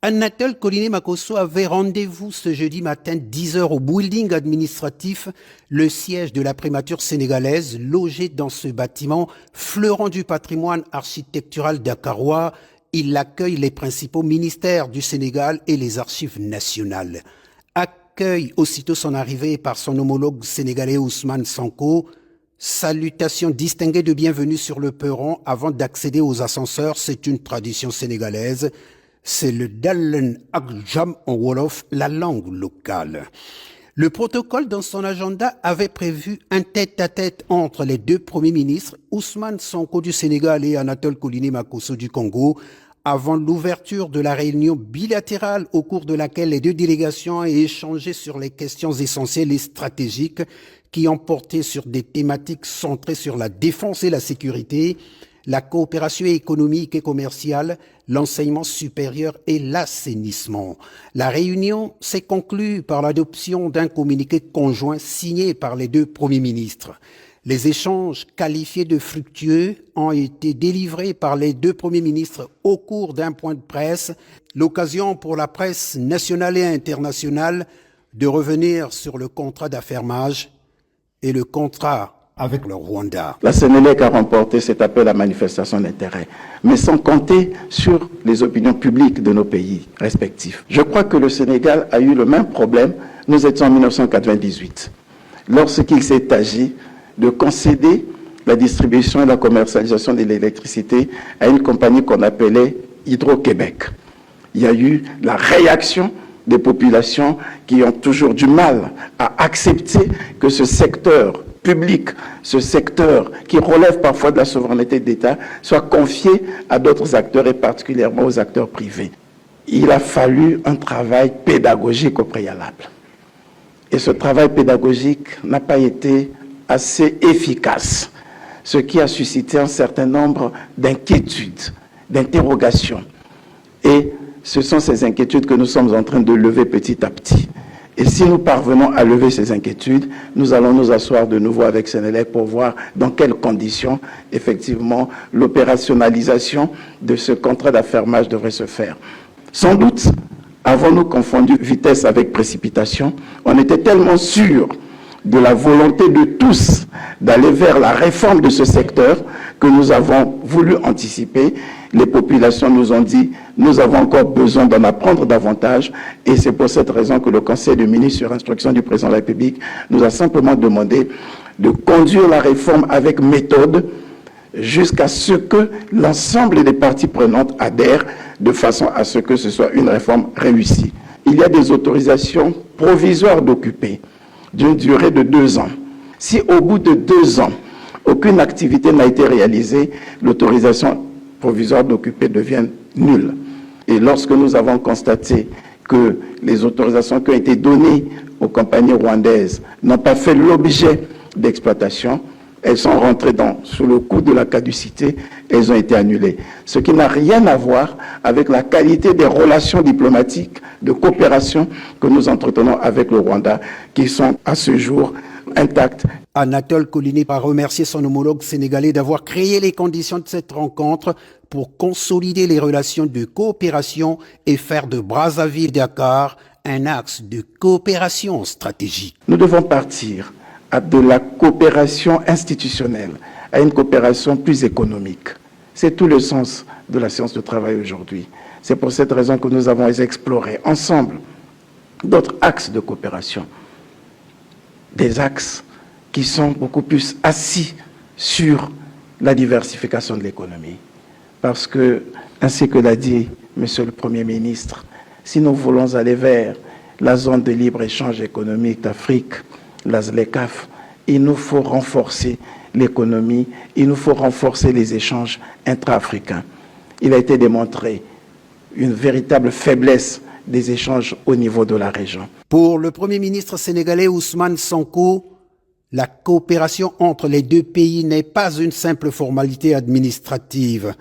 Anatole Koliné-Makosso avait rendez-vous ce jeudi matin 10 heures au building administratif, le siège de la primature sénégalaise, logé dans ce bâtiment, fleuron du patrimoine architectural dakarois. Il accueille les principaux ministères du Sénégal et les archives nationales. Accueille aussitôt son arrivée par son homologue sénégalais Ousmane Sonko. Salutations distinguées de bienvenue sur le perron avant d'accéder aux ascenseurs, c'est une tradition sénégalaise. C'est le Dalen Akjam en Wolof, la langue locale. Le protocole dans son agenda avait prévu un tête-à-tête entre les deux premiers ministres, Ousmane Sonko du Sénégal et Anatole Koliné-Makosso du Congo, avant l'ouverture de la réunion bilatérale au cours de laquelle les deux délégations ont échangé sur les questions essentielles et stratégiques qui ont porté sur des thématiques centrées sur la défense et la sécurité, la coopération économique et commerciale, l'enseignement supérieur et l'assainissement. La réunion s'est conclue par l'adoption d'un communiqué conjoint signé par les deux premiers ministres. Les échanges qualifiés de fructueux ont été délivrés par les deux premiers ministres au cours d'un point de presse, l'occasion pour la presse nationale et internationale de revenir sur le contrat d'affermage et le contrat avec le Rwanda. La Sénélec a remporté cet appel à manifestation d'intérêt, mais sans compter sur les opinions publiques de nos pays respectifs. Je crois que le Sénégal a eu le même problème, nous étions en 1998, lorsqu'il s'est agi de concéder la distribution et la commercialisation de l'électricité à une compagnie qu'on appelait Hydro-Québec. Il y a eu la réaction des populations qui ont toujours du mal à accepter que ce secteur public, ce secteur qui relève parfois de la souveraineté d'État, soit confié à d'autres acteurs et particulièrement aux acteurs privés. Il a fallu un travail pédagogique au préalable. Et ce travail pédagogique n'a pas été assez efficace, ce qui a suscité un certain nombre d'inquiétudes, d'interrogations. Et ce sont ces inquiétudes que nous sommes en train de lever petit à petit. Et si nous parvenons à lever ces inquiétudes, nous allons nous asseoir de nouveau avec Sénélec pour voir dans quelles conditions, effectivement, l'opérationnalisation de ce contrat d'affermage devrait se faire. Sans doute, avons-nous confondu vitesse avec précipitation. On était tellement sûrs de la volonté de tous d'aller vers la réforme de ce secteur que nous avons voulu anticiper. Les populations nous ont dit, nous avons encore besoin d'en apprendre davantage et c'est pour cette raison que le Conseil des ministres, sur instruction du président de la République, nous a simplement demandé de conduire la réforme avec méthode jusqu'à ce que l'ensemble des parties prenantes adhèrent de façon à ce que ce soit une réforme réussie. Il y a des autorisations provisoires d'occuper d'une durée de 2 ans. Si au bout de 2 ans, aucune activité n'a été réalisée, l'autorisation provisoire d'occuper devient nulle. Et lorsque nous avons constaté que les autorisations qui ont été données aux compagnies rwandaises n'ont pas fait l'objet d'exploitation, elles sont rentrées sous le coup de la caducité, elles ont été annulées. Ce qui n'a rien à voir avec la qualité des relations diplomatiques, de coopération que nous entretenons avec le Rwanda, qui sont à ce jour intactes. Anatole Koliné a remercié son homologue sénégalais d'avoir créé les conditions de cette rencontre pour consolider les relations de coopération et faire de Brazzaville-Dakar un axe de coopération stratégique. Nous devons partir de la coopération institutionnelle à une coopération plus économique. C'est tout le sens de la séance de travail aujourd'hui. C'est pour cette raison que nous avons exploré ensemble d'autres axes de coopération. Des axes qui sont beaucoup plus assis sur la diversification de l'économie. Parce que, ainsi que l'a dit Monsieur le Premier ministre, si nous voulons aller vers la zone de libre-échange économique d'Afrique, la ZLECAf, il nous faut renforcer l'économie, il nous faut renforcer les échanges intra-africains. Il a été démontré une véritable faiblesse des échanges au niveau de la région. Pour le Premier ministre sénégalais Ousmane Sonko, la coopération entre les deux pays n'est pas une simple formalité administrative.